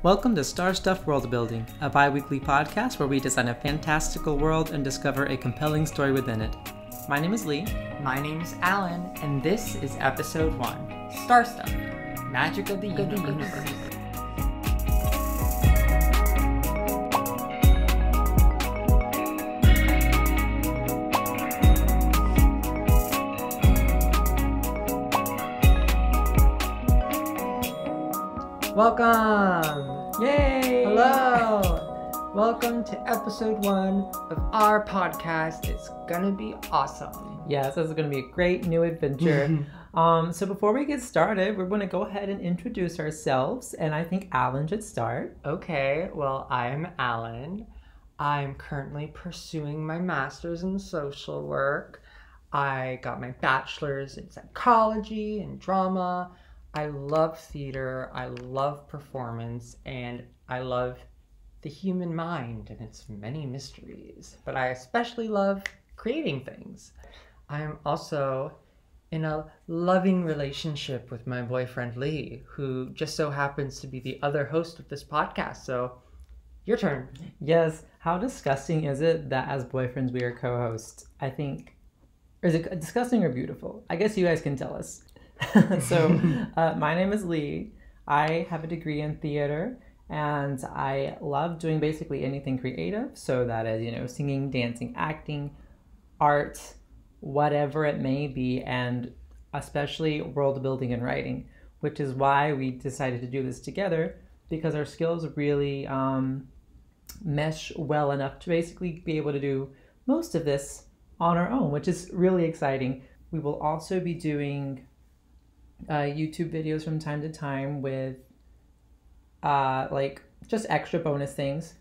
Welcome to StarStuff Worldbuilding, a bi-weekly podcast where we design a fantastical world and discover a compelling story within it. My name is Lee. My name's Alan, and this is episode 1, StarStuff, Magic of the Universe. Welcome! Yay! Hello! Welcome to episode 1 of our podcast. It's gonna be awesome. Yes, this is going to be a great new adventure. So before we get started, we're going to go ahead and introduce ourselves, and I think Alan should start. Okay, well, I'm Alan. I'm currently pursuing my master's in social work. I got my bachelor's in psychology and drama. I love theater, I love performance, and I love the human mind and its many mysteries. But I especially love creating things. I am also in a loving relationship with my boyfriend Lee, who just so happens to be the other host of this podcast. So, your turn. Yes, how disgusting is it that as boyfriends we are co-hosts? I think, or is it disgusting or beautiful? I guess you guys can tell us. So, my name is Lee. I have a degree in theater, and I love doing basically anything creative. So that is, singing, dancing, acting, art, whatever it may be, and especially world building and writing, which is why we decided to do this together, because our skills really mesh well enough to basically be able to do most of this on our own, which is really exciting. We will also be doing YouTube videos from time to time with just extra bonus things.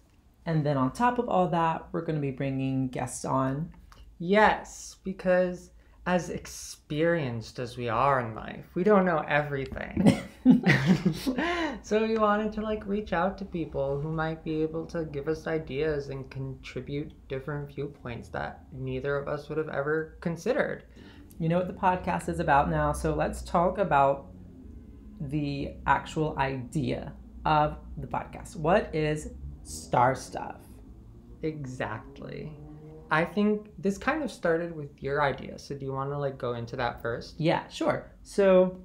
And then on top of all that, we're going to be bringing guests on. Yes, because as experienced as we are in life, we don't know everything. So we wanted to reach out to people who might be able to give us ideas and contribute different viewpoints that neither of us would have ever considered. You know what the podcast is about now, so let's talk about the actual idea of the podcast. What is StarStuff? Exactly. I think this kind of started with your idea, so do you want to go into that first? Yeah, sure. So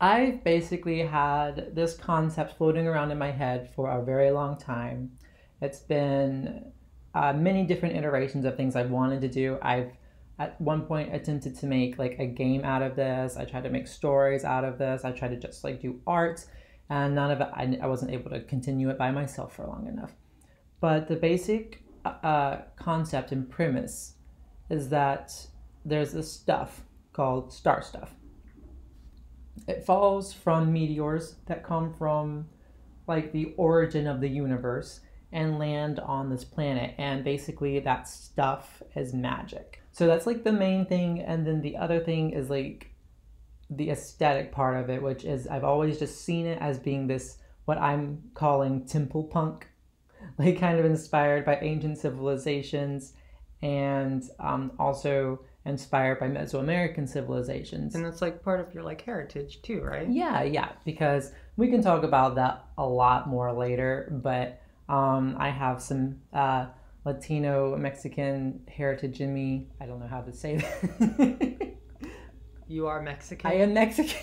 I've basically had this concept floating around in my head for a very long time. It's been many different iterations of things I've wanted to do. I've at one point attempted to make a game out of this. I tried to make stories out of this. I tried to just do art, and none of it, I wasn't able to continue it by myself for long enough. But the basic concept and premise is that there's this stuff called StarStuff. It falls from meteors that come from the origin of the universe and land on this planet, and basically that stuff is magic. So that's the main thing, and then the other thing is the aesthetic part of it, which is I've always just seen it as being this, what I'm calling temple punk, kind of inspired by ancient civilizations, and also inspired by Mesoamerican civilizations. And that's part of your heritage too, right? Yeah, because we can talk about that a lot more later, but I have some Latino Mexican heritage in me. I don't know how to say that. You are Mexican? I am Mexican.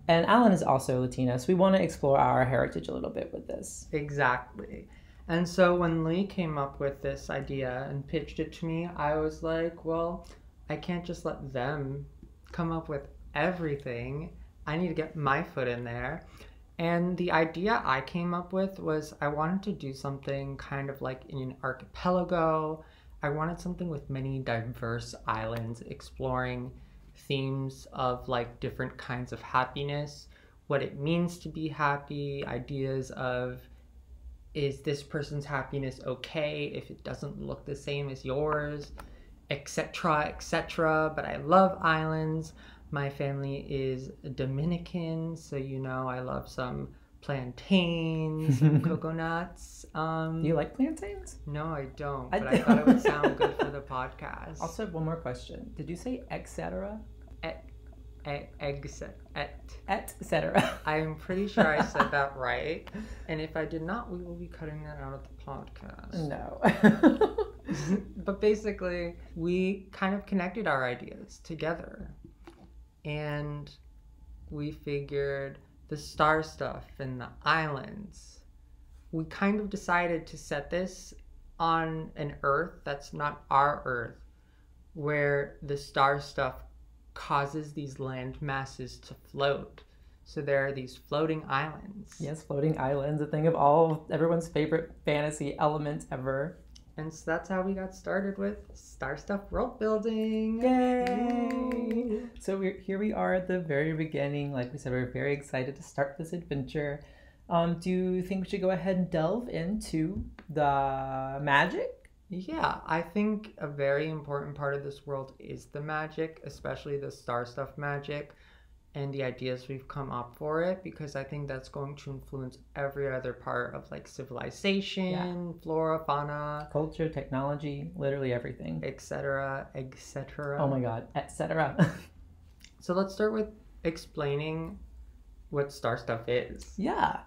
And Alan is also Latino, so we want to explore our heritage a little bit with this. Exactly. And so when Lee came up with this idea and pitched it to me, I was like, well, I can't just let them come up with everything. I need to get my foot in there. And the idea I came up with was I wanted to do something kind of in an archipelago. I wanted something with many diverse islands exploring themes of different kinds of happiness, what it means to be happy, ideas of, is this person's happiness okay if it doesn't look the same as yours, etc., etc. But I love islands. My family is Dominican, so I love some plantains, some coconuts. Do you like plantains? No, I don't, but I thought it would sound good for the podcast. Also, have one more question. Did you say etc.? etc. I'm pretty sure I said that right. And if I did not, we will be cutting that out of the podcast. No. But basically, we kind of connected our ideas together. And we figured the star stuff and the islands. We kind of decided to set this on an Earth that's not our Earth, where the star stuff causes these land masses to float. So there are these floating islands. Yes, floating islands, a thing of everyone's favorite fantasy element ever. And so that's how we got started with StarStuff Worldbuilding. Yay! So here we are at the very beginning. Like we said, we're very excited to start this adventure. Do you think we should go ahead and delve into the magic? Yeah, I think a very important part of this world is the magic, especially the star stuff magic and the ideas we've come up for it, because I think that's going to influence every other part of like civilization, flora, fauna, culture, technology, literally everything, etc., etc. Oh my god, etc. So let's start with explaining what star stuff is. Yeah.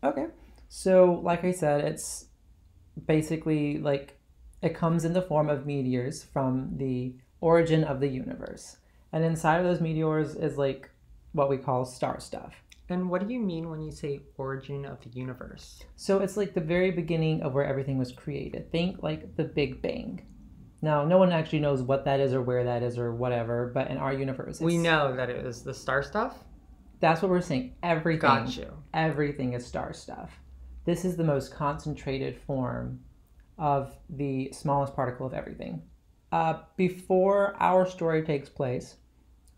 Okay. So like I said, it's basically like it comes in the form of meteors from the origin of the universe. And inside of those meteors is like what we call star stuff. And what do you mean when you say origin of the universe? So it's like the very beginning of where everything was created. Think like the Big Bang. Now, no one actually knows what that is or where that is or whatever, but in our universe, we know that it is the star stuff. That's what we're saying. Everything. Got you. Everything is star stuff. This is the most concentrated form of the smallest particle of everything. Before our story takes place,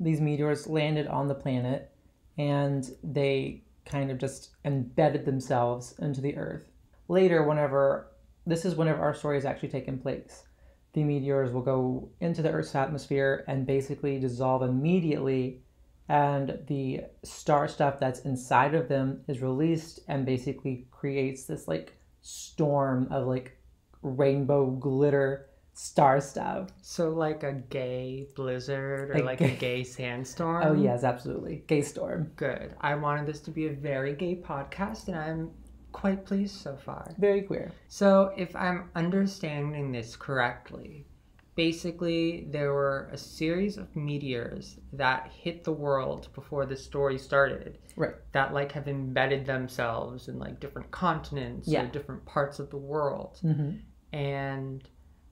these meteors landed on the planet and they kind of just embedded themselves into the Earth. Later, whenever our story is actually taking place, the meteors will go into the Earth's atmosphere and basically dissolve immediately, and the star stuff that's inside of them is released and basically creates this like storm of like rainbow glitter star stuff. So like a gay blizzard or like a gay sandstorm? Oh yes, absolutely. Gay storm. Good. I wanted this to be a very gay podcast and I'm quite pleased so far. Very queer. So if I'm understanding this correctly, basically there were a series of meteors that hit the world before the story started. Right. That like have embedded themselves in like different continents or different parts of the world. Mm-hmm. And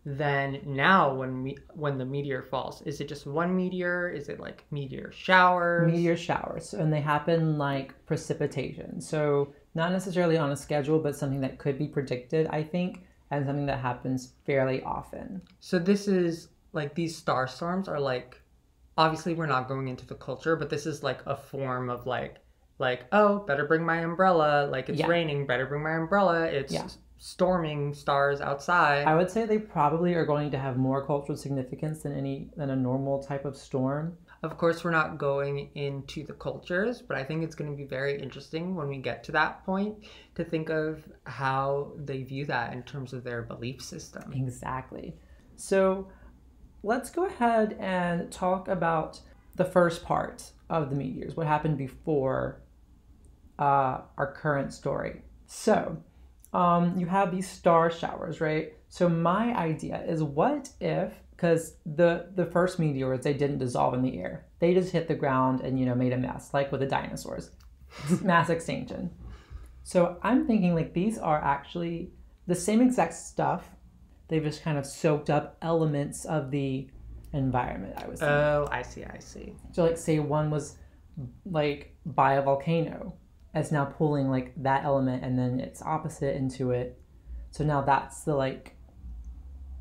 then now when the meteor falls, is it just one meteor? Is it like meteor showers? Meteor showers, and they happen like precipitation. So not necessarily on a schedule, but something that could be predicted, I think, and something that happens fairly often. So this is like these star storms are like, obviously we're not going into the culture, but this is like a form of like, oh, better bring my umbrella. Like it's raining, better bring my umbrella. It's storming stars outside. I would say they probably are going to have more cultural significance than a normal type of storm. Of course, we're not going into the cultures, but I think it's going to be very interesting when we get to that point to think of how they view that in terms of their belief system. Exactly. So let's go ahead and talk about the first part of the meteors, what happened before our current story. So you have these star showers, right? So my idea is, what if, because the first meteors, they didn't dissolve in the air. They just hit the ground and, made a mess, like with the dinosaurs. Mass extinction. So I'm thinking like these are actually the same exact stuff. They've just kind of soaked up elements of the environment, I was thinking. Oh, I see. So like say one was like by a volcano. It's now pulling like that element and then its opposite into it. So now that's the like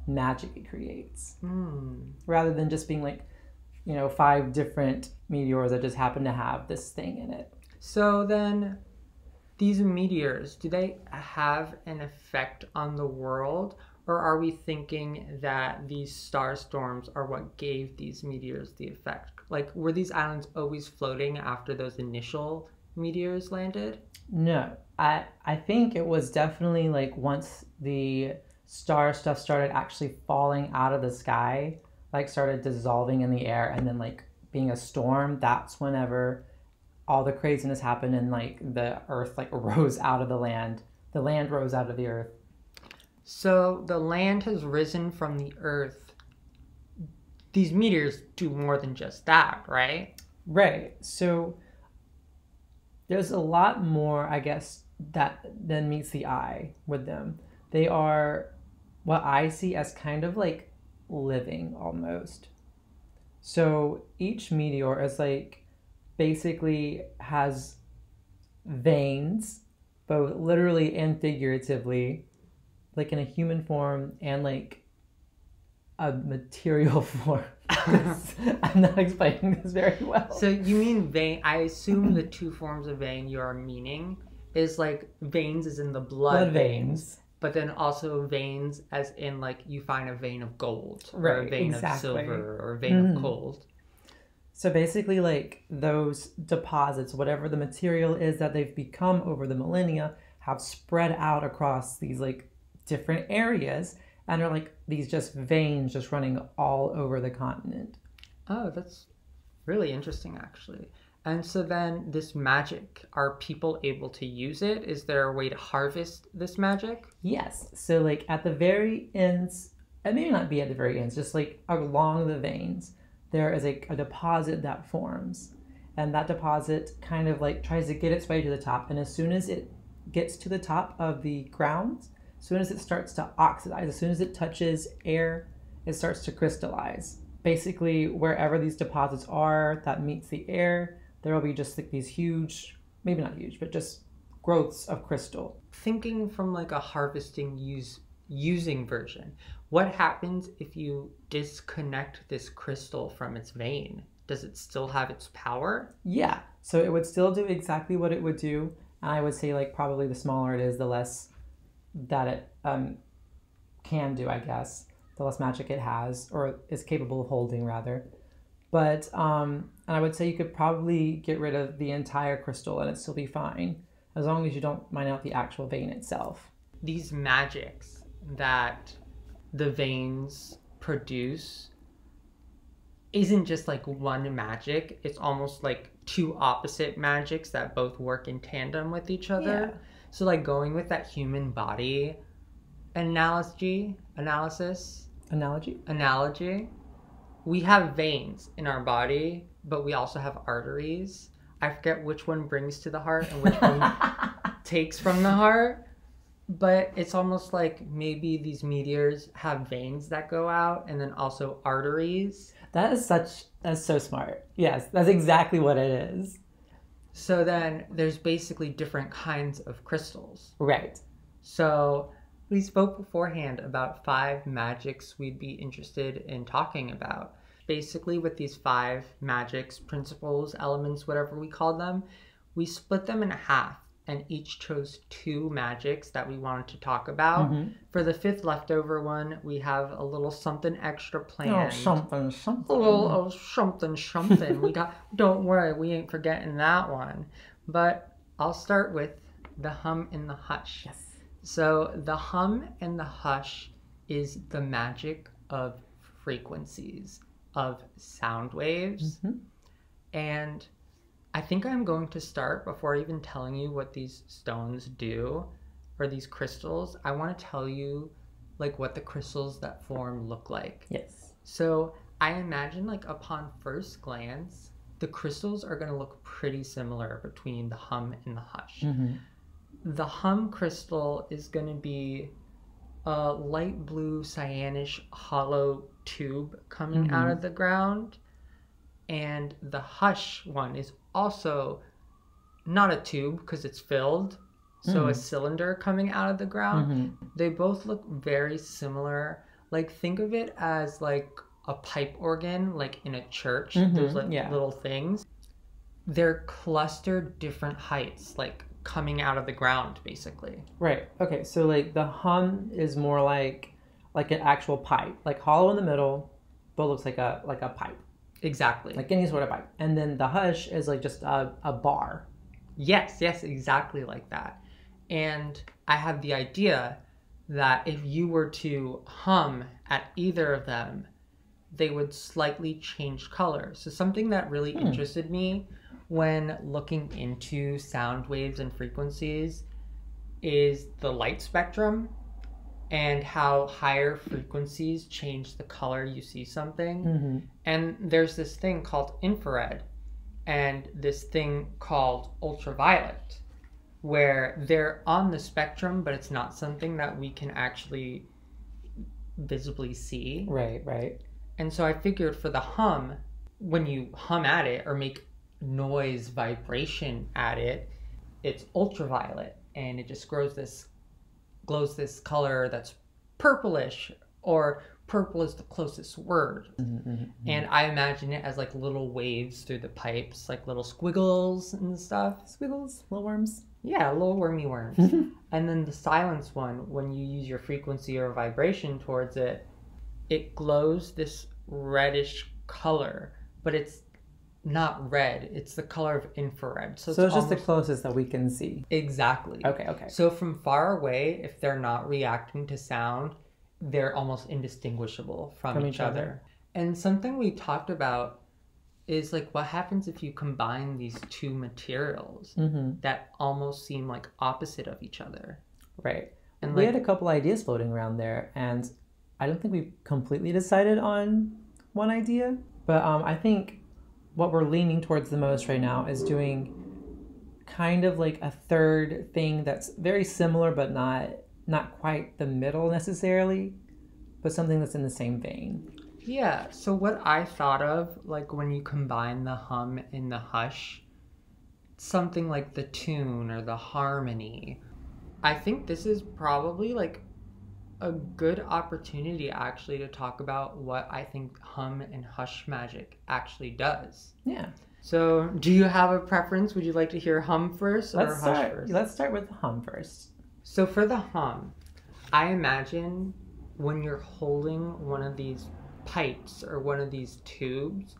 magic it creates. Rather than just being like, 5 different meteors that just happen to have this thing in it. So then these meteors, do they have an effect on the world? Or are we thinking that these star storms are what gave these meteors the effect? Like, were these islands always floating after those initial meteors landed? No, I think it was definitely like once the star stuff started actually falling out of the sky, like started dissolving in the air and then like being a storm, that's whenever all the craziness happened and like the earth like rose out of the land. The land rose out of the earth. So the land has risen from the earth. These meteors do more than just that, right? Right. So there's a lot more, I guess, than meets the eye with them. They are what I see as kind of like living almost. So each meteor is like basically has veins, both literally and figuratively, like in a human form and like a material form. I'm not explaining this very well. So you mean vein? I assume the two forms of vein you are meaning is like veins as in the blood veins, but then also veins as in like you find a vein of gold or Right, a vein exactly. of silver or a vein of gold. So basically like those deposits, whatever the material is that they've become over the millennia, have spread out across these like different areas and are like these just veins just running all over the continent. Oh, that's really interesting actually. And so then this magic, are people able to use it? Is there a way to harvest this magic? Yes. So like at the very ends, it may not be at the very ends, just like along the veins, there is a deposit that forms. And that deposit kind of like tries to get its way to the top. And as soon as it gets to the top of the ground, as soon as it starts to oxidize, as soon as it touches air, it starts to crystallize. Basically, wherever these deposits are that meets the air, there will be just like these huge, maybe not huge, but just growths of crystal. Thinking from like a harvesting using version, what happens if you disconnect this crystal from its vein? Does it still have its power? Yeah, so it would still do exactly what it would do. And I would say like probably the smaller it is, the less that it can do, I guess. The less magic it has, or is capable of holding rather. But and I would say you could probably get rid of the entire crystal and it'd still be fine, as long as you don't mine out the actual vein itself. These magics that the veins produce isn't just like one magic. It's almost like two opposite magics that both work in tandem with each other. Yeah. So like going with that human body analogy, we have veins in our body, but we also have arteries. I forget which one brings to the heart and which one takes from the heart, but it's almost like maybe these meteors have veins that go out and then also arteries. That's so smart. Yes, that's exactly what it is. So then there's basically different kinds of crystals. Right. So we spoke beforehand about 5 magics we'd be interested in talking about. Basically, with these 5 magics, principles, elements, whatever we call them, we split them in half and each chose 2 magics that we wanted to talk about. Mm-hmm. For the 5th leftover one, we have a little something extra planned. Something. A little something. Don't worry, we ain't forgetting that one. But I'll start with the hum and the hush. Yes. So the hum and the hush is the magic of frequencies, of sound waves. Mm-hmm. And I think I'm going to start, before even telling you what these stones do, or these crystals, I want to tell you like what the crystals that form look like. Yes. So I imagine like upon first glance, the crystals are going to look pretty similar between the hum and the hush. Mm-hmm. The hum crystal is going to be a light blue cyanish hollow tube coming out of the ground. And the hush one is also not a tube because it's filled. So a cylinder coming out of the ground. Mm-hmm. They both look very similar. Like think of it as like a pipe organ, like in a church. There's like little things. They're clustered different heights, like coming out of the ground basically. Right. Okay. So like the hum is more like an actual pipe, like hollow in the middle, but looks like a pipe. Exactly. Like any sort of pipe. And then the hush is like just a bar. Yes, exactly like that. And I have the idea that if you were to hum at either of them, they would slightly change color. So something that really interested me when looking into sound waves and frequencies is the light spectrum and how higher frequencies change the color you see something. And there's this thing called infrared and this thing called ultraviolet, where they're on the spectrum, but it's not something that we can actually visibly see. Right. And so I figured for the hum, when you hum at it or make noise vibration at it, it's ultraviolet, and it just glows this color that's purplish, or purple is the closest word. And I imagine it as like little waves through the pipes, like little squiggles and stuff. Squiggles, little worms. Yeah, little wormy worms. And then the silence one, when you use your frequency or vibration towards it, it glows this reddish color, but it's not red. It's the color of infrared. So it's just the closest that we can see. Exactly. Okay. So from far away, if they're not reacting to sound, they're almost indistinguishable from each other. And something we talked about is like, what happens if you combine these two materials that almost seem like opposite of each other? Right. And we had a couple ideas floating around there, and I don't think we completely decided on one idea, but I think what we're leaning towards the most right now is doing kind of like a third thing that's very similar, but not quite the middle necessarily, but something that's in the same vein. Yeah, so what I thought of, like when you combine the hum and the hush, something like the tune or the harmony, I think this is probably like a good opportunity actually to talk about what I think hum and hush magic actually does. Yeah. So do you have a preference? Would you like to hear hum first or hush first? Let's start with hum first. So for the hum, I imagine when you're holding one of these pipes or one of these tubes,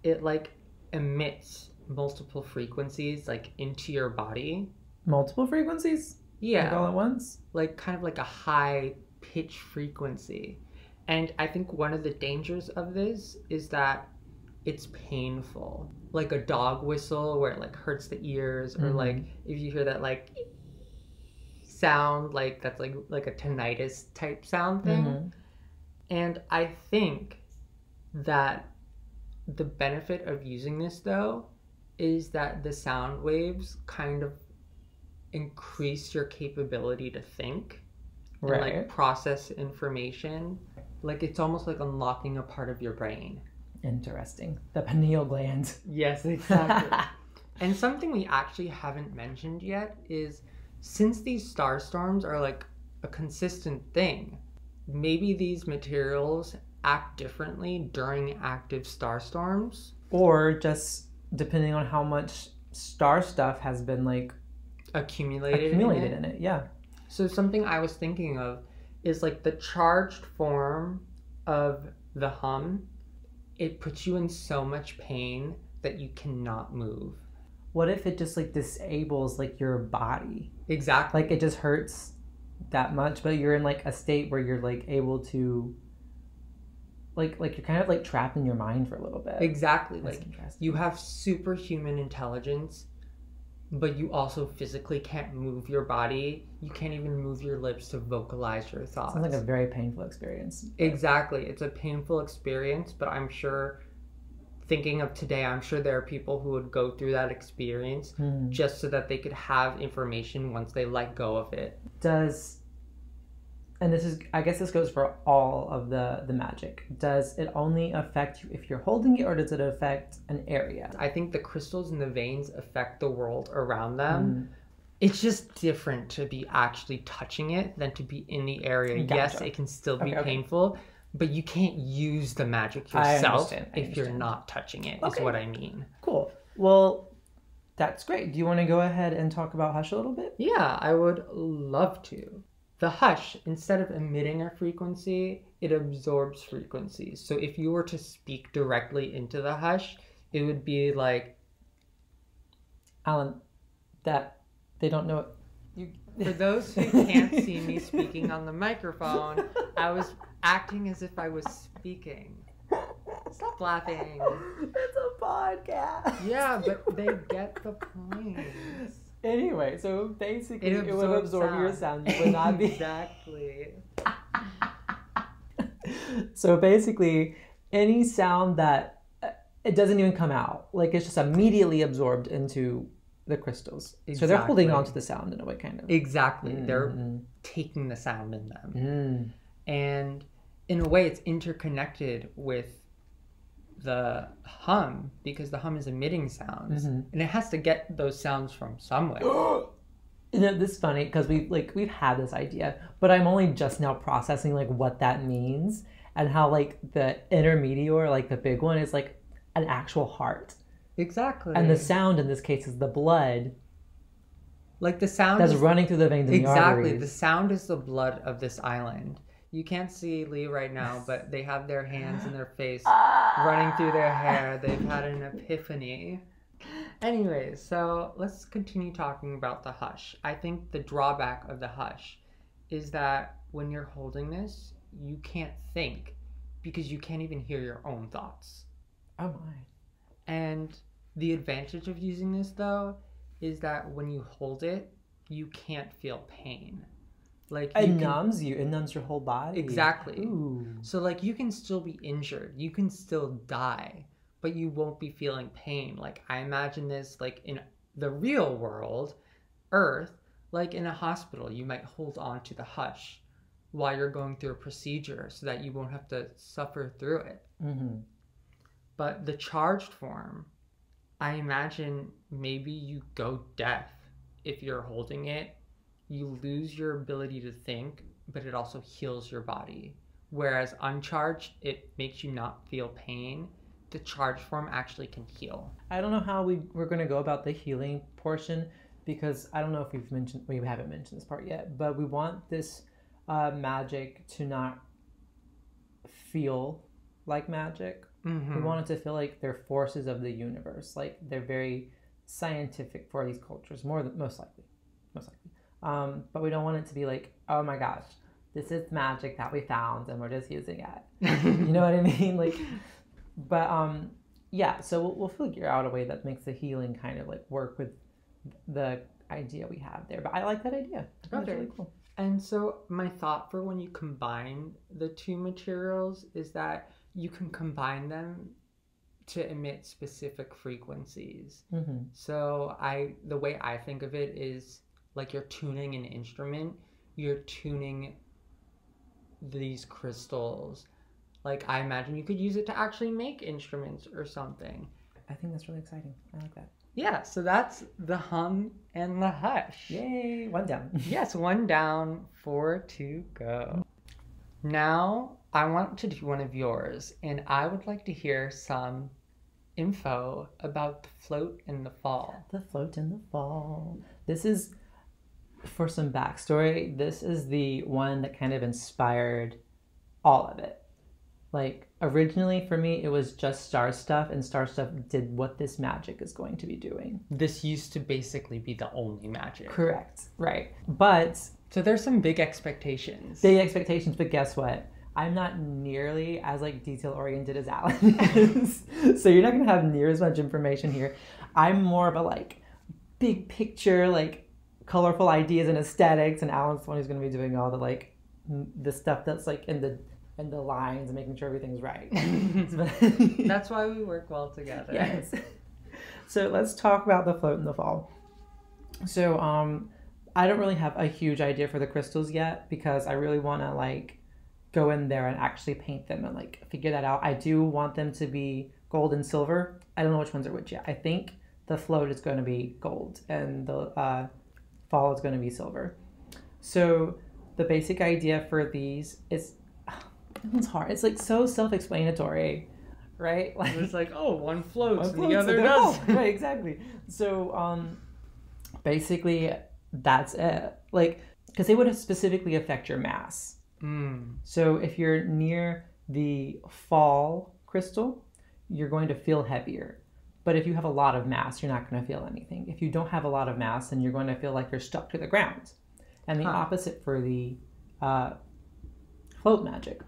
it like emits multiple frequencies like into your body. Multiple frequencies? Yeah. Like all at once? Like kind of like a high pitch frequency. And I think one of the dangers of this is that it's painful. Like a dog whistle where it like hurts the ears, or like if you hear that like sound, like that's like a tinnitus type sound thing. And I think that the benefit of using this though is that the sound waves kind of increase your capability to think and like process information. Like it's almost like unlocking a part of your brain. Interesting. The pineal gland. Yes, exactly. And something we actually haven't mentioned yet is, since these star storms are like a consistent thing, maybe these materials act differently during active star storms. Or just depending on how much star stuff has been like accumulated in it. Yeah. So something I was thinking of is like the charged form of the hum. It puts you in so much pain that you cannot move. What if it just like disables like your body? Exactly. Like it just hurts that much, but you're in like a state where you're like able to like you're kind of like trapped in your mind for a little bit. Exactly. That's like you have superhuman intelligence, but you also physically can't move your body. You can't even move your lips to vocalize your thoughts. Sounds like a very painful experience. Exactly. It's a painful experience, but I'm sure, thinking of today, I'm sure there are people who would go through that experience just so that they could have information once they let go of it. And this is, I guess this goes for all of the magic. Does it only affect you if you're holding it, or does it affect an area? I think the crystals and the veins affect the world around them. It's just different to be actually touching it than to be in the area. Gotcha. Yes, it can still be painful, but you can't use the magic yourself if you're not touching it, is what I mean. Cool. Well, that's great. Do you want to go ahead and talk about hush a little bit? Yeah, I would love to. The hush, instead of emitting a frequency, it absorbs frequencies. So if you were to speak directly into the hush, it would be like... Alan, that they don't know... For those who can't see me speaking on the microphone, I was acting as if I was speaking. Stop laughing. It's a podcast. Yeah, but they get the point. Anyway, so basically it would absorbs absorb your sound. You would not be... Exactly. So basically, any sound that it doesn't even come out, like it's just immediately absorbed into the crystals. Exactly. So they're holding on to the sound in a way, kind of. Exactly. They're taking the sound in them. And in a way, it's interconnected with the hum, because the hum is emitting sounds. And it has to get those sounds from somewhere. You know, this is funny because we've had this idea, but I'm only just now processing like what that means and how like the intermediate, like the big one, is like an actual heart. Exactly. And the sound in this case is the blood. Like the sound that's running through the veins and the arteries. Exactly. The sound is the blood of this island. You can't see Lee right now, but they have their hands in their face running through their hair. They've had an epiphany. Anyways, so let's continue talking about the hush. I think the drawback of the hush is that when you're holding this, you can't think because you can't even hear your own thoughts. Oh my. And the advantage of using this, though, is that when you hold it, you can't feel pain. Like it numbs you. It numbs your whole body. Exactly. Ooh. So like you can still be injured. You can still die, but you won't be feeling pain. Like I imagine this like in the real world, Earth, like in a hospital, you might hold on to the hush while you're going through a procedure so that you won't have to suffer through it. But the charged form, I imagine maybe you go deaf if you're holding it. You lose your ability to think, but it also heals your body. Whereas uncharged, it makes you not feel pain. The charged form actually can heal. I don't know how we're going to go about the healing portion, because I don't know if we haven't mentioned this part yet, but we want this magic to not feel like magic. We want it to feel like they're forces of the universe. Like they're very scientific for these cultures, most likely. But we don't want it to be like, oh my gosh, this is magic that we found and we're just using it. You know what I mean? Like, but yeah. So we'll figure out a way that makes the healing kind of like work with the idea we have there. But I like that idea. I think that's really cool. And so my thought for when you combine the two materials is that you can combine them to emit specific frequencies. So the way I think of it is like you're tuning an instrument, you're tuning these crystals. Like I imagine you could use it to actually make instruments or something. I think that's really exciting. I like that. Yeah, so that's the hum and the hush. Yay, 1 down. Yes, 1 down, 4 to go. Now I want to do one of yours, and I would like to hear some info about the float in the fall. The float in the fall. This is, for some backstory, this is the one that kind of inspired all of it. Like, originally for me, it was just StarStuff, and StarStuff did what this magic is going to be doing. This used to basically be the only magic. Correct, right. But... so there's some big expectations. Big expectations, but guess what? I'm not nearly as like detail-oriented as Alan is. So you're not going to have near as much information here. I'm more of a like big picture, like colorful ideas and aesthetics, and Alan's the one who's going to be doing all the like the stuff that's like in the lines and making sure everything's right. That's why we work well together. Yes. So let's talk about the float in the fall. So I don't really have a huge idea for the crystals yet, because I really want to like go in there and actually paint them and like figure that out. I do want them to be gold and silver. I don't know which ones are which yet. I think the float is going to be gold and the fall is going to be silver. So the basic idea for these is, it's hard. It's like so self-explanatory, right? Like it's like, oh, one floats and the and other does. Right, exactly. So basically that's it. Like, because they would specifically affect your mass. So if you're near the fall crystal, you're going to feel heavier. But if you have a lot of mass, you're not going to feel anything. If you don't have a lot of mass, then you're going to feel like you're stuck to the ground. And the opposite for the float magic.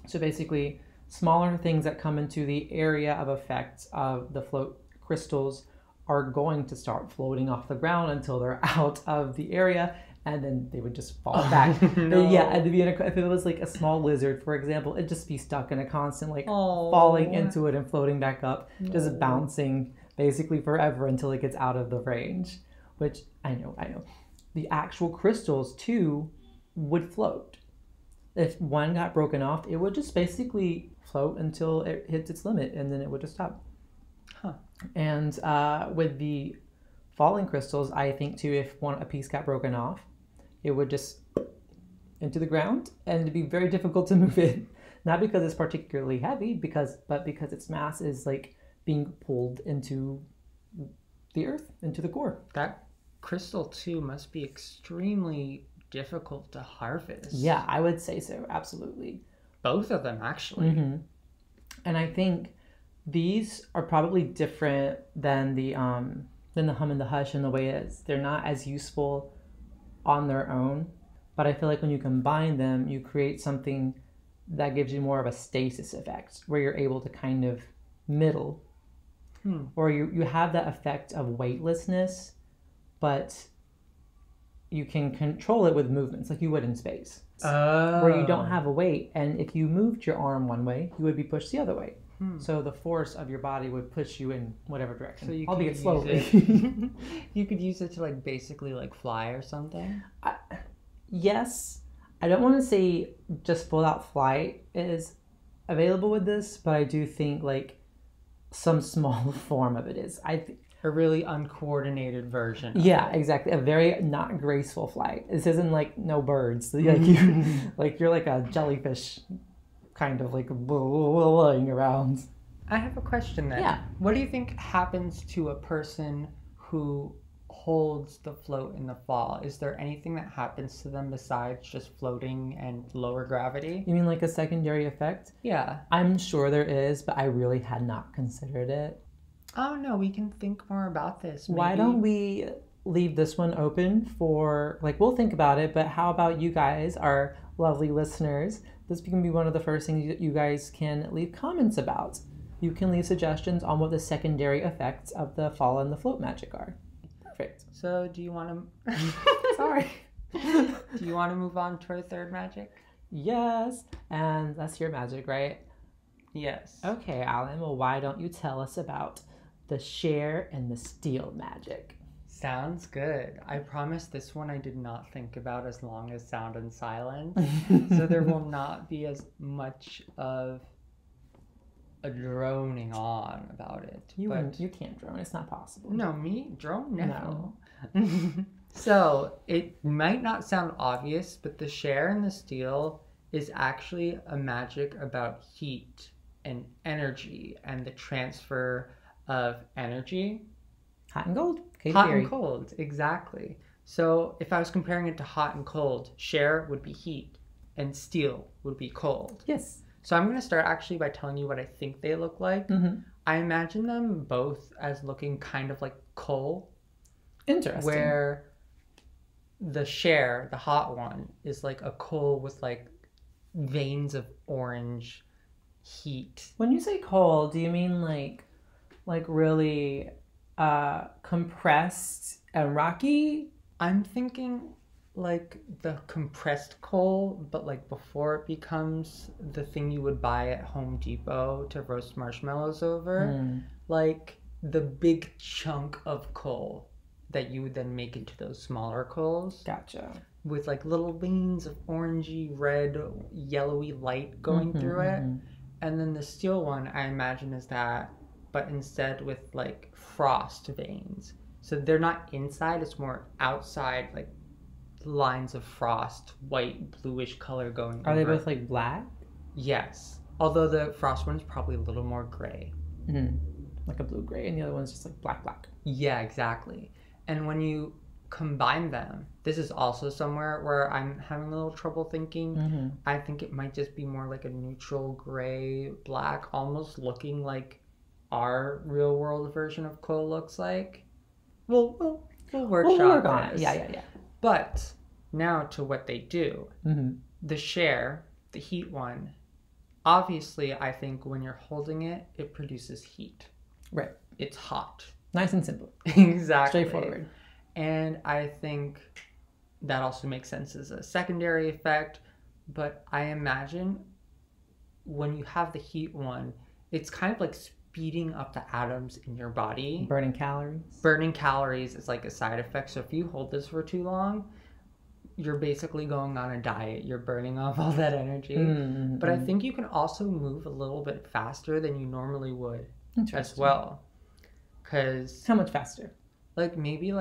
So basically, smaller things that come into the area of effect of the float crystals are going to start floating off the ground until they're out of the area, and then they would just fall back. No. Yeah, and if it was like a small lizard, for example, it'd just be stuck in a constant like falling into it and floating back up, just bouncing basically forever until it gets out of the range. Which I know. The actual crystals too would float. If one got broken off, it would just basically float until it hits its limit, and then it would just stop. Huh. And with the falling crystals, I think too, if a piece got broken off, it would just into the ground, and it'd be very difficult to move it. Not because it's particularly heavy, but because its mass is like being pulled into the earth, into the core. That crystal too must be extremely difficult to harvest. Yeah, I would say so. Absolutely. Both of them, actually. Mm-hmm. And I think these are probably different than the hum and the hush in the way is they're not as useful on their own, but I feel like when you combine them, you create something that gives you more of a stasis effect, where you're able to kind of middle, or you have that effect of weightlessness, but you can control it with movements like you would in space, where you don't have a weight, and if you moved your arm one way, you would be pushed the other way. So the force of your body would push you in whatever direction, so albeit slowly. You could use it to like basically like fly or something. Yes, I don't want to say just full out flight is available with this, but I do think like some small form of it is. A really uncoordinated version. Yeah, exactly. A very not graceful flight. This isn't like no birds. Like you're like a jellyfish, kind of like blowing around. I have a question then. Yeah. What do you think happens to a person who holds the float in the fall? Is there anything that happens to them besides just floating and lower gravity? You mean like a secondary effect? Yeah. I'm sure there is, but I really had not considered it. Oh no, we can think more about this. Maybe. Why don't we leave this one open for, like, we'll think about it, but how about you guys, our lovely listeners? This can be one of the first things that you guys can leave comments about. You can leave suggestions on what the secondary effects of the fall and the float magic are. Perfect. So do you want to... Sorry. Do you want to move on to our third magic? Yes. And that's your magic, right? Yes. Okay, Alan. Well, why don't you tell us about the share and the steal magic? Sounds good. I promise this one I did not think about as long as sound and silence. So there will not be as much of a droning on about it. You can't drone. It's not possible. No, me? Drone? No. So it might not sound obvious, but the share and the steal is actually a magic about heat and energy and the transfer of energy. Hot and cold. Hot and cold, exactly. So if I was comparing it to hot and cold, share would be heat and steal would be cold. Yes. So I'm going to start actually by telling you what I think they look like. Mm-hmm. I imagine them both as looking kind of like coal. Interesting. Where the share, the hot one, is like a coal with like veins of orange heat. When you say coal, do you mean like really compressed and rocky? I'm thinking like the compressed coal, but like before it becomes the thing you would buy at Home Depot to roast marshmallows over. Like the big chunk of coal that you would then make into those smaller coals. Gotcha. With like little veins of orangey, red, yellowy light going through it. And then the steel one, I imagine, is that, but instead with like frost veins. So they're not inside, it's more outside, like lines of frost, white, bluish color going Are they both like black? Yes. Although the frost one's probably a little more gray. Like a blue-gray, and the other one's just like black. Yeah, exactly. And when you combine them, this is also somewhere where I'm having a little trouble thinking. I think it might just be more like a neutral gray, black, almost looking like our real world version of coal looks like. We'll work on it. Yeah. But now to what they do. The share, the heat one, obviously, I think when you're holding it, it produces heat. Right. It's hot. Nice and simple. Exactly. Straightforward. And I think that also makes sense as a secondary effect. But I imagine when you have the heat one, it's kind of like speeding up the atoms in your body. Burning calories. Burning calories is like a side effect. So if you hold this for too long, you're basically going on a diet. You're burning off all that energy. Mm-hmm. But I think you can also move a little bit faster than you normally would as well. Because how much faster? Like maybe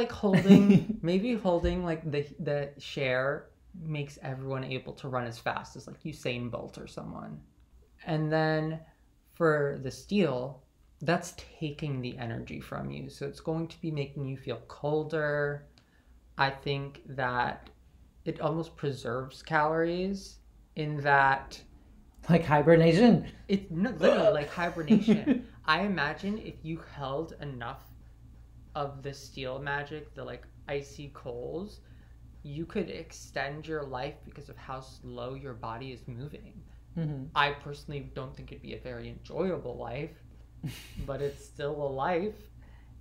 holding like the share makes everyone able to run as fast as like Usain Bolt or someone. And then for the steel, that's taking the energy from you. So it's going to be making you feel colder. I think that it almost preserves calories in that... Like hibernation? It's literally like hibernation. I imagine if you held enough of the steel magic, the like icy coals, you could extend your life because of how slow your body is moving. Mm-hmm. I personally don't think it'd be a very enjoyable life, but it's still a life.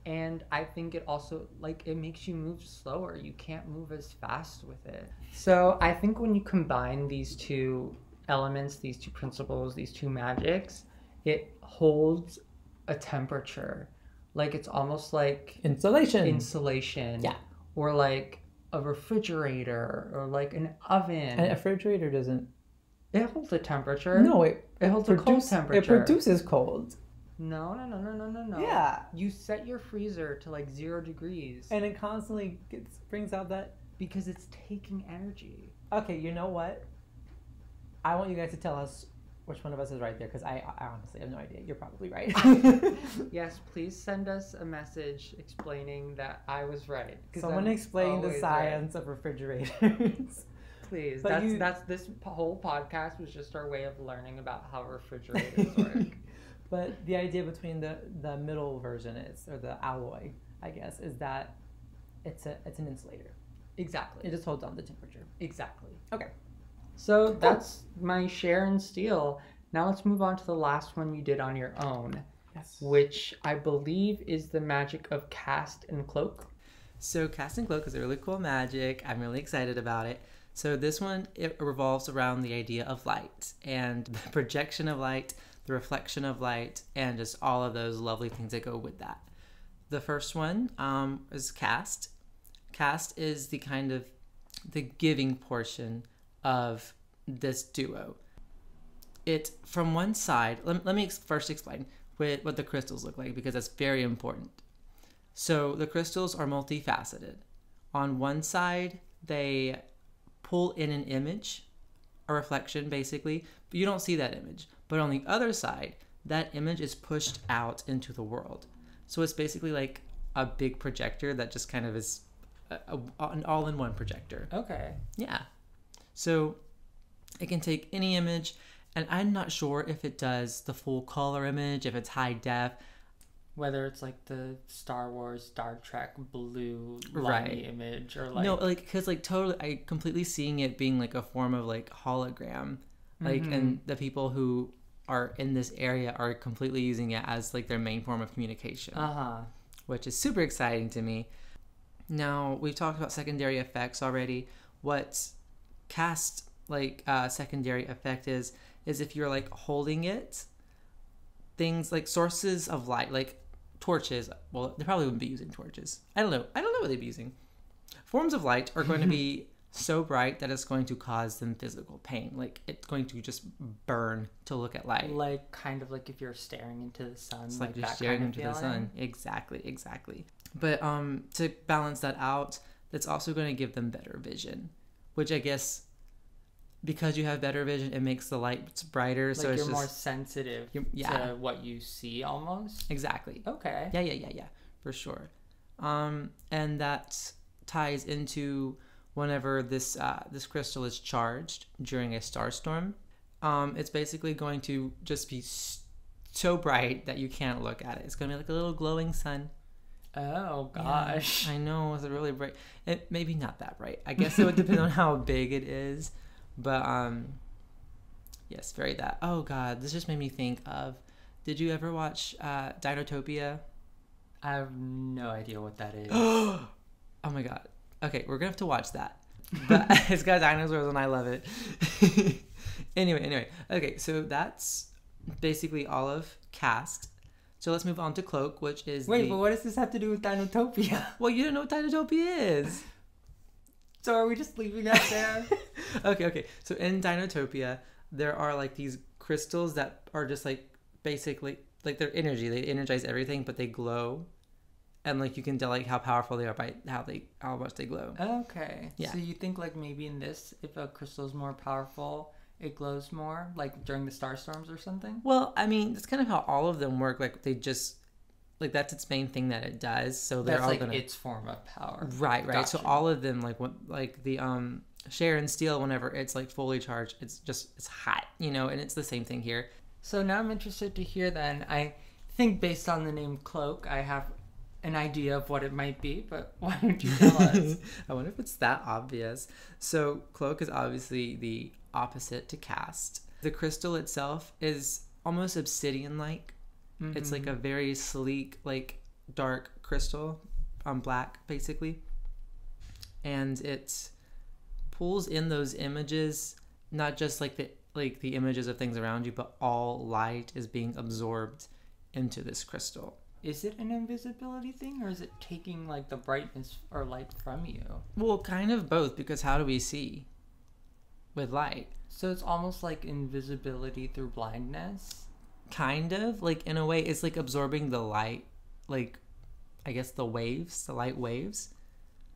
And I think it also, like, it makes you move slower. You can't move as fast with it. So I think when you combine these two elements, these two principles, these two magics, it holds a temperature. Like, it's almost like... Insulation. Yeah. Or like a refrigerator, or like an oven. And a refrigerator doesn't... It holds a temperature. No, it holds a cold temperature. It produces cold. No. Yeah. You set your freezer to like 0 degrees. And it constantly brings out that... Because it's taking energy. Okay, you know what? I want you guys to tell us which one of us is right there, because I honestly have no idea. You're probably right. Yes, please send us a message explaining that I was right. Someone explain the science of refrigerators. Please. That's this whole podcast was just our way of learning about how refrigerators work. But the idea between the middle version or the alloy, I guess, is that it's an insulator. Exactly. It just holds on the temperature. Exactly. Okay. So that's my share in steel. Now let's move on to the last one you did on your own. Yes. Which I believe is the magic of cast and cloak. So cast and cloak is a really cool magic. I'm really excited about it. So this one, it revolves around the idea of light and the projection of light, the reflection of light, and just all of those lovely things that go with that. The first one is cast. Cast is the kind of the giving portion of this duo. It, from one side, let me first explain what the crystals look like, because that's very important. So the crystals are multifaceted. On one side, they pull in an image, a reflection basically, but you don't see that image. But on the other side, that image is pushed out into the world. So it's basically like a big projector that just kind of is an all-in-one projector. Okay. Yeah. So it can take any image, and I'm not sure if it does the full color image, if it's high def. Whether it's like the Star Wars, Star Trek blue line image, or like... No, like, because like totally, I completely seeing it being like a form of like hologram. Like, and the people who are in this area are completely using it as like their main form of communication. Which is super exciting to me. Now, we've talked about secondary effects already. What cast like secondary effect is if you're like holding it, things like sources of light, like torches. Well, they probably wouldn't be using torches. I don't know what they'd be using. Forms of light are going to be so bright that it's going to cause them physical pain. Like, it's going to just burn to look at light. Like, kind of like if you're staring into the sun. It's like just staring into the sun. Exactly. But to balance that out, that's also going to give them better vision, which I guess, because you have better vision, it makes the lights brighter. Like, so it's you're more sensitive to what you see almost. Exactly. Okay. Yeah, for sure. And that ties into whenever this crystal is charged during a star storm. It's basically going to just be so bright that you can't look at it. It's going to be like a little glowing sun. Oh gosh. Yeah, I know, it's really bright. It maybe not that bright. I guess it would depend on how big it is. But Yes, very that. Oh god, this just made me think of, did you ever watch Dinotopia? I have no idea what that is. Oh my god. Okay, we're gonna have to watch that. But it's got dinosaurs and I love it. Anyway. Okay, so that's basically all of Cast. So let's move on to Cloak, which is Wait, but what does this have to do with Dinotopia? Well, you don't know what Dinotopia is. So are we just leaving that there? Okay. So in Dinotopia, there are like these crystals that are just like basically like their energy. They energize everything, but they glow. And like you can tell like how powerful they are by how much they glow. Okay. Yeah. So you think like maybe in this, if a crystal is more powerful, it glows more, like during the star storms or something? Well, I mean, that's kind of how all of them work. Like they just like that's its main thing that it does. So they're That's all like gonna its form of power. Right. Gotcha. So all of them like the Sharon Steel, whenever it's like fully charged, it's hot, and it's the same thing here. So now I'm interested to hear then. I think based on the name Cloak, I have an idea of what it might be, but why don't you tell us? I wonder if it's that obvious. So Cloak is obviously the opposite to Cast. The crystal itself is almost obsidian-like. Mm-hmm. It's like a very sleek, like dark crystal, black basically, and it pulls in those images, not just like the images of things around you, but all light is being absorbed into this crystal. Is it an invisibility thing, or is it taking like the brightness or light from you? Well, kind of both, because how do we see with light? So it's almost like invisibility through blindness? Kind of, like in a way, it's like absorbing the light, like I guess the light waves.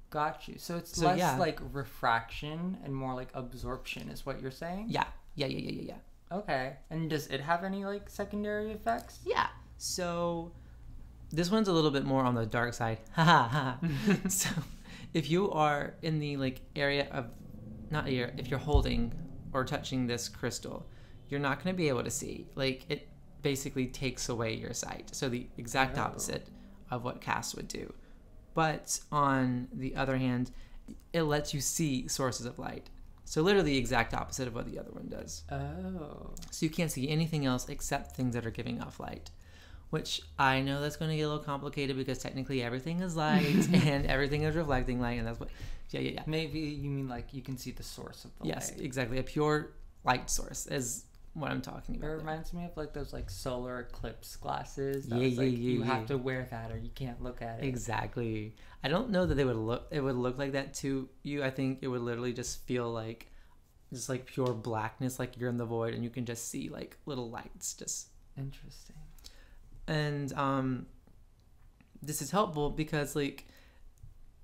Got you. So it's less like refraction and more like absorption is what you're saying? Yeah. Okay. And does it have any like secondary effects? Yeah. So this one's a little bit more on the dark side. So if you are in the like area of, if you're holding or touching this crystal, you're not going to be able to see. Like it basically takes away your sight. So the exact opposite of what Cast would do. But on the other hand, it lets you see sources of light. So literally the exact opposite of what the other one does. Oh. So you can't see anything else except things that are giving off light. Which I know that's going to get a little complicated because technically everything is light and everything is reflecting light, and that's what... Yeah. Maybe you mean like you can see the source of the light. Yes, exactly. A pure light source is what I'm talking about. It reminds me of like those like solar eclipse glasses. You have to wear that or you can't look at it. Exactly. I don't know that it would look like that to you. I think it would literally just feel like just like pure blackness, like you're in the void and you can just see like little lights. Just interesting. And this is helpful because like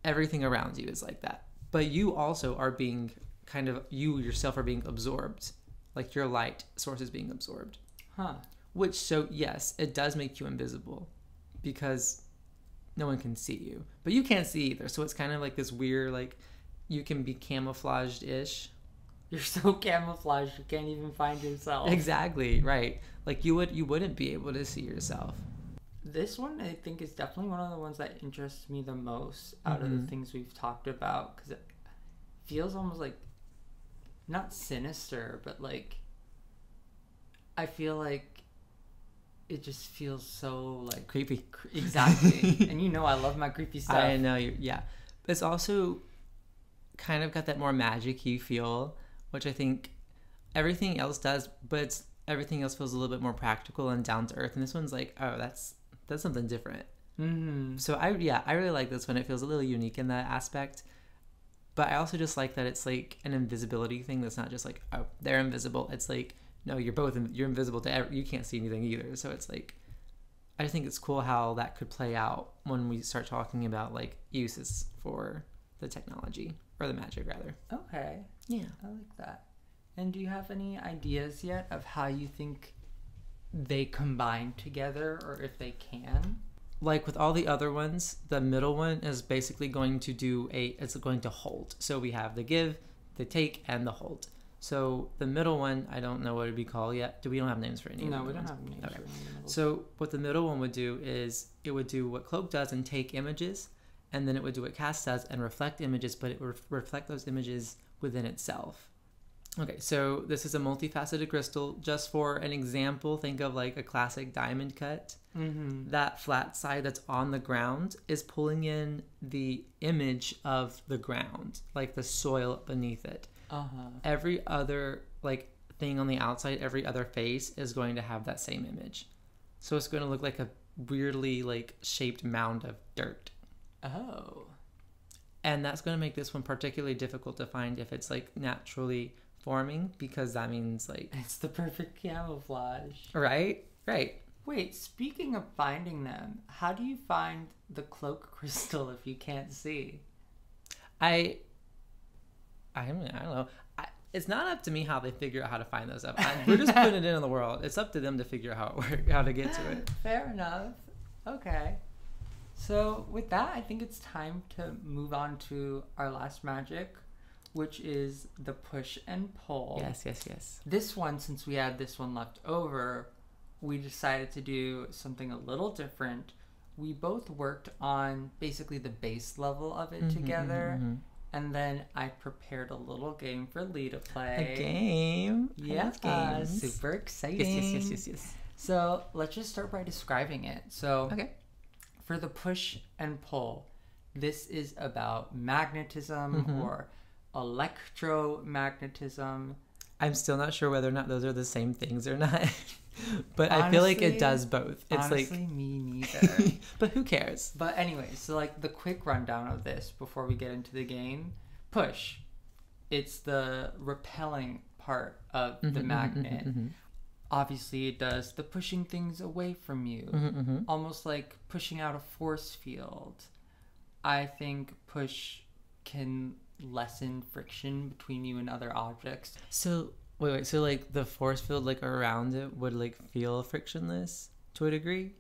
everything around you is like that, but you also are being you yourself are being absorbed, like your light source is being absorbed. Which, so yes, it does make you invisible because no one can see you, but you can't see either, so it's kind of like this weird, like you can be camouflaged-ish. You're so camouflaged you can't even find yourself. Exactly, right. Like you wouldn't be able to see yourself. This one I think is definitely one of the ones that interests me the most out of the things we've talked about, because it feels almost like not sinister, but like I feel like it just feels so like creepy. Exactly. And I love my creepy stuff. I know you. Yeah, but it's also kind of got that more magic-y feel, which I think everything else does, but everything else feels a little bit more practical and down to earth. And this one's like, oh, that's something different. Mm-hmm. So I really like this one. It feels a little unique in that aspect. But I also just like that it's like an invisibility thing that's not just like, oh, they're invisible. It's like, no, you're invisible to you can't see anything either. So it's like, I think it's cool how that could play out when we start talking about like uses for the technology, or the magic rather. Okay. Yeah. I like that. And do you have any ideas yet of how you think they combine together, or if they can? Like with all the other ones, the middle one is basically going to it's going to hold. So we have the give, the take, and the hold. So the middle one, I don't know what it'd be called yet. We don't have names for any of them. No, we don't have names for any of them. So what the middle one would do is it would do what Cloak does and take images, and then it would do what Cast does and reflect images, but it would reflect those images within itself. Okay, so this is a multifaceted crystal. Just for an example, think of like a classic diamond cut. Mm-hmm. That flat side that's on the ground is pulling in the image of the ground, like the soil beneath it. Every other like thing on the outside, every other face is going to have that same image. So it's going to look like a weirdly like shaped mound of dirt. Oh. And that's going to make this one particularly difficult to find if it's like naturally forming, because that means like It's the perfect camouflage. Right. Wait, speaking of finding them, how do you find the cloak crystal if you can't see? I don't know. It's not up to me how they figure out how to find those up. We're just putting it in the world. It's up to them to figure out how to get to it. Fair enough. Okay. So with that, I think it's time to move on to our last magic, which is the push and pull. Yes. This one, since we had this one left over, we decided to do something a little different. We both worked on basically the base level of it together. And then I prepared a little game for Lee to play. A game? Yeah, games. super exciting. Yes. So let's just start by describing it. So Okay. for the push and pull, this is about magnetism or electromagnetism. I'm still not sure whether or not those are the same things or not. But honestly, I feel like it does both. It's honestly, like me neither. But who cares? But anyway, so like the quick rundown of this before we get into the game. Push. It's the repelling part of the magnet. Obviously, it does the pushing things away from you. Almost like pushing out a force field. I think push can lessen friction between you and other objects. So wait, so like the force field like around it would like feel frictionless to a degree?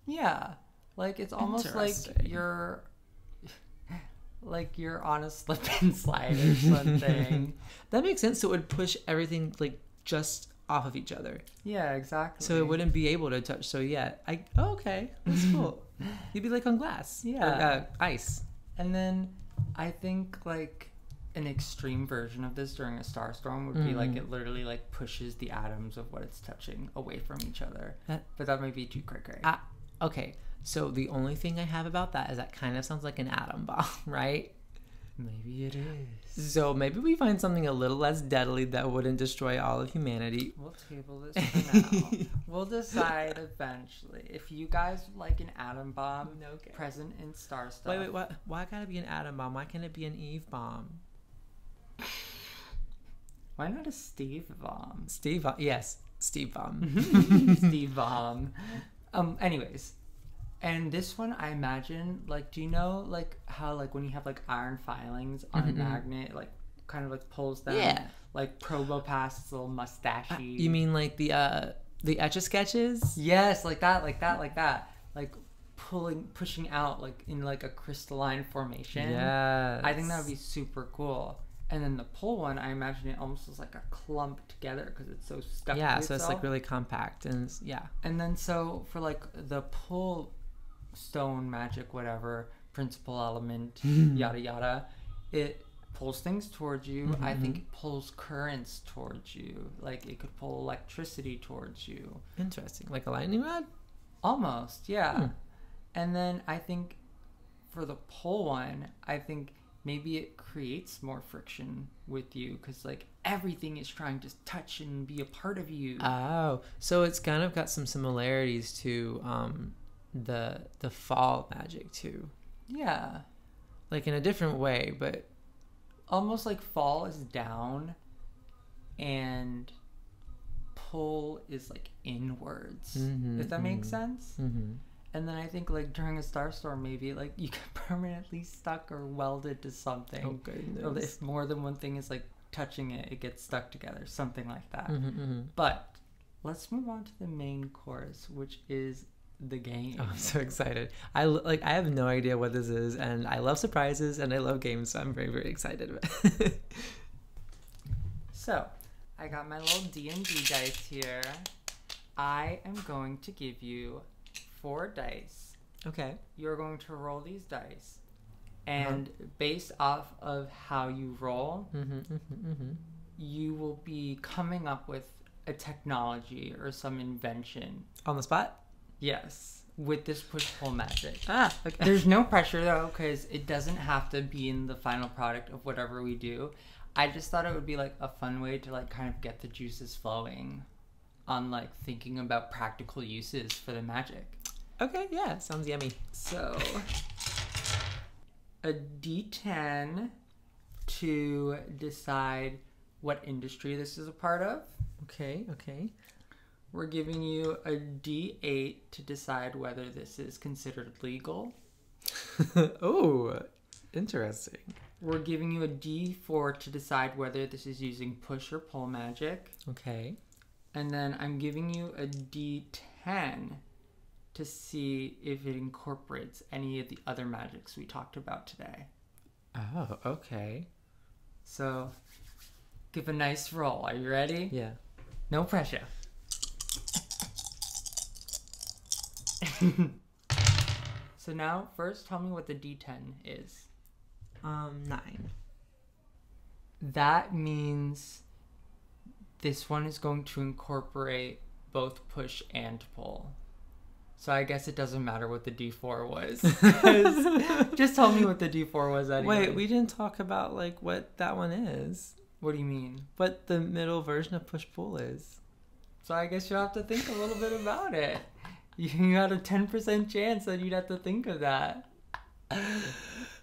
Yeah. Like it's almost like you're on a slip and slide or something. That makes sense. So it would push everything like just off of each other. Yeah, exactly. So it wouldn't be able to touch. So yeah, okay, that's cool. You'd be like on glass. Yeah. Or, ice. And then I think like an extreme version of this during a star storm would be like it literally like pushes the atoms of what it's touching away from each other. But that might be too cray. Okay, so the only thing I have about that is that kind of sounds like an atom bomb, right? Maybe it is. So maybe we find something a little less deadly that wouldn't destroy all of humanity. We'll table this for now. We'll decide eventually. If you guys like an atom bomb present in StarStuff. Wait, why gotta be an atom bomb? Why can't it be an Eve bomb? Why not a Steve bomb? Steve bomb. Yes, Steve bomb. Steve bomb. Anyways. And this one, I imagine, like, do you know, like, how, like, when you have, like, iron filings on a magnet, like, kind of, like, pulls them? Yeah. Like, Probopast, its little mustachy. You mean, like, the Etch-a-Sketches? Yes, like that. Like, pushing out, like, in, like, a crystalline formation. Yes. I think that would be super cool. And then the pull one, I imagine it almost is like a clump together because it's so stuck to itself. So it's, like, really compact. And, And then, so, for, like, the pull stone magic, whatever, principal element, yada yada, it pulls things towards you. I think it pulls currents towards you. Like it could pull electricity towards you. Interesting. Like a lightning rod? Almost, yeah. And then I think for the pull one, I think maybe it creates more friction with you because like everything is trying to touch and be a part of you. Oh, so it's kind of got some similarities to the fall magic too. Yeah. Like in a different way, but almost like fall is down and pull is like inwards. If that makes sense. And then I think like during a star storm, maybe like you get permanently stuck or welded to something. Oh goodness. Or if more than one thing is like touching it, it gets stuck together, something like that. But let's move on to the main course, which is the game. Oh, I'm so excited. I have no idea what this is, and I love surprises and I love games, so I'm very, very excited about it. So I got my little D&D dice here. I am going to give you 4 dice. Okay. You're going to roll these dice, and based off of how you roll, you will be coming up with a technology or some invention. On the spot? Yes, with this push-pull magic. Okay. There's no pressure though, because it doesn't have to be in the final product of whatever we do. I just thought it would be like a fun way to like kind of get the juices flowing on like thinking about practical uses for the magic. Okay, yeah, sounds yummy. So a D10 to decide what industry this is a part of. Okay. We're giving you a D8 to decide whether this is considered legal. Oh, interesting. We're giving you a D4 to decide whether this is using push or pull magic. Okay. And then I'm giving you a D10 to see if it incorporates any of the other magics we talked about today. Oh, okay. So, give a nice roll. Are you ready? Yeah. No pressure. So now, first tell me what the D10 is. 9. That means this one is going to incorporate both push and pull. So I guess it doesn't matter what the D4 was. Just tell me what the D4 was anyway. Wait, we didn't talk about like what that one is. What do you mean? What the middle version of push-pull is. So I guess you'll have to think a little bit about it. You had a 10% chance that you'd have to think of that.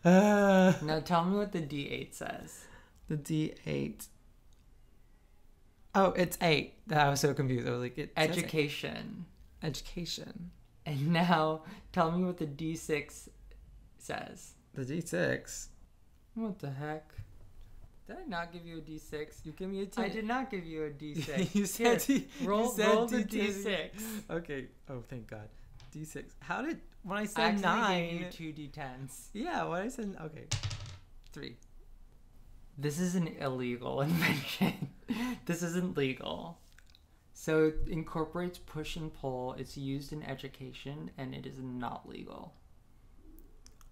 Now tell me what the D8 says. The D8. Oh, it's 8. I was so confused. I was like, Education. Education. And now tell me what the D6 says. The D6. What the heck? Did I not give you a D6? You give me a 10. I did not give you a D6. You said roll the D6. Okay. Oh, thank God. D6. How did when I I said 9? actually gave you 2 D10s. Yeah. When I said okay. 3. This is an illegal invention. This isn't legal. So it incorporates push and pull. It's used in education, and it is not legal.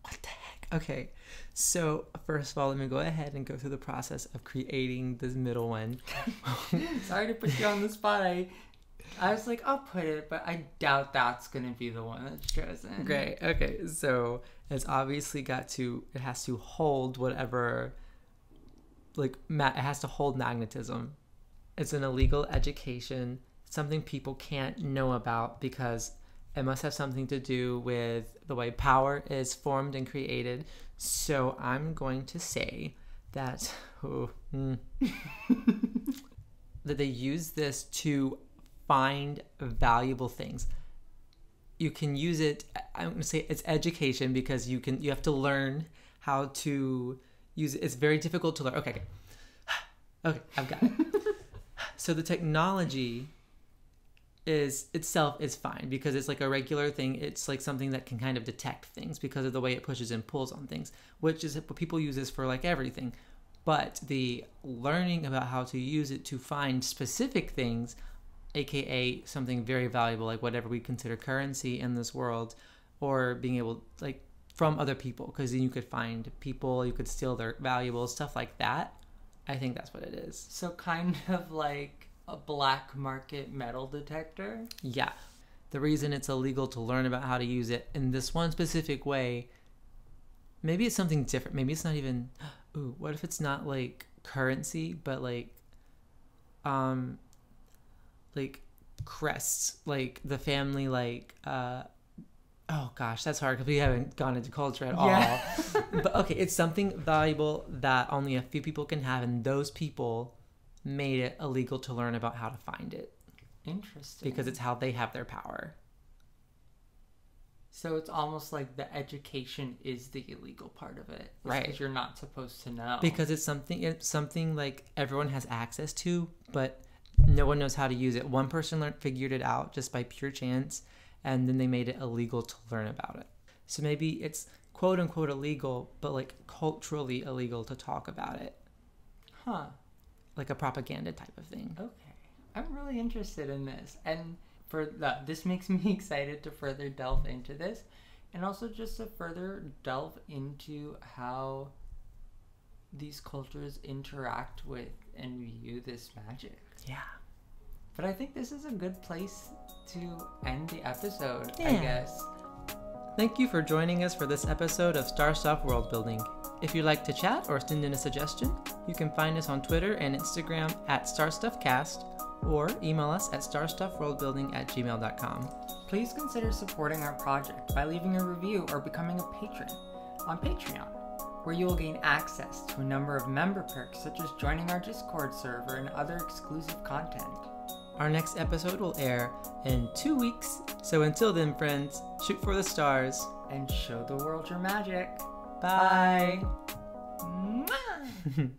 What the heck? Okay, so first of all, let me go ahead and go through the process of creating this middle one. Sorry to put you on the spot. I was like, I'll put it, but I doubt that's going to be the one that's chosen. Great. Okay, so it's obviously it has to hold whatever, like, it has to hold magnetism. It's an illegal education, something people can't know about because it must have something to do with the way power is formed and created. So I'm going to say that that they use this to find valuable things. You can use it. I'm going to say it's education because you have to learn how to use it. It's very difficult to learn. Okay, I've got it. So the technology itself is fine because it's like a regular thing. It's like something that can kind of detect things because of the way it pushes and pulls on things, which is what people use this for, like everything. But the learning about how to use it to find specific things, aka something very valuable, like whatever we consider currency in this world, or being able, like, from other people, because then you could find people, you could steal their valuables, stuff like that. I think that's what it is. So kind of like a black market metal detector? Yeah. The reason it's illegal to learn about how to use it in this one specific way, maybe it's something different. Maybe it's not even, what if it's not like currency, but like crests, like the family, like, oh gosh, that's hard because we haven't gone into culture at all. But okay, it's something valuable that only a few people can have, and those people made it illegal to learn about how to find it. Interesting. Because it's how they have their power. So it's almost like the education is the illegal part of it. Right. Because you're not supposed to know. Because it's something like everyone has access to, but no one knows how to use it. One person figured it out just by pure chance, and then they made it illegal to learn about it. So maybe it's quote unquote illegal, but like culturally illegal to talk about it. Huh. Like a propaganda type of thing. Okay. I'm really interested in this. And this makes me excited to further delve into this, and also just to further delve into how these cultures interact with and view this magic. Yeah. But I think this is a good place to end the episode, Yeah. I guess. Thank you for joining us for this episode of StarStuff Worldbuilding. If you'd like to chat or send in a suggestion, you can find us on Twitter and Instagram at StarStuffCast or email us at starstuffworldbuilding@gmail.com. Please consider supporting our project by leaving a review or becoming a patron on Patreon, where you will gain access to a number of member perks such as joining our Discord server and other exclusive content. Our next episode will air in 2 weeks, so until then, friends, shoot for the stars. And show the world your magic. Bye. Mwah!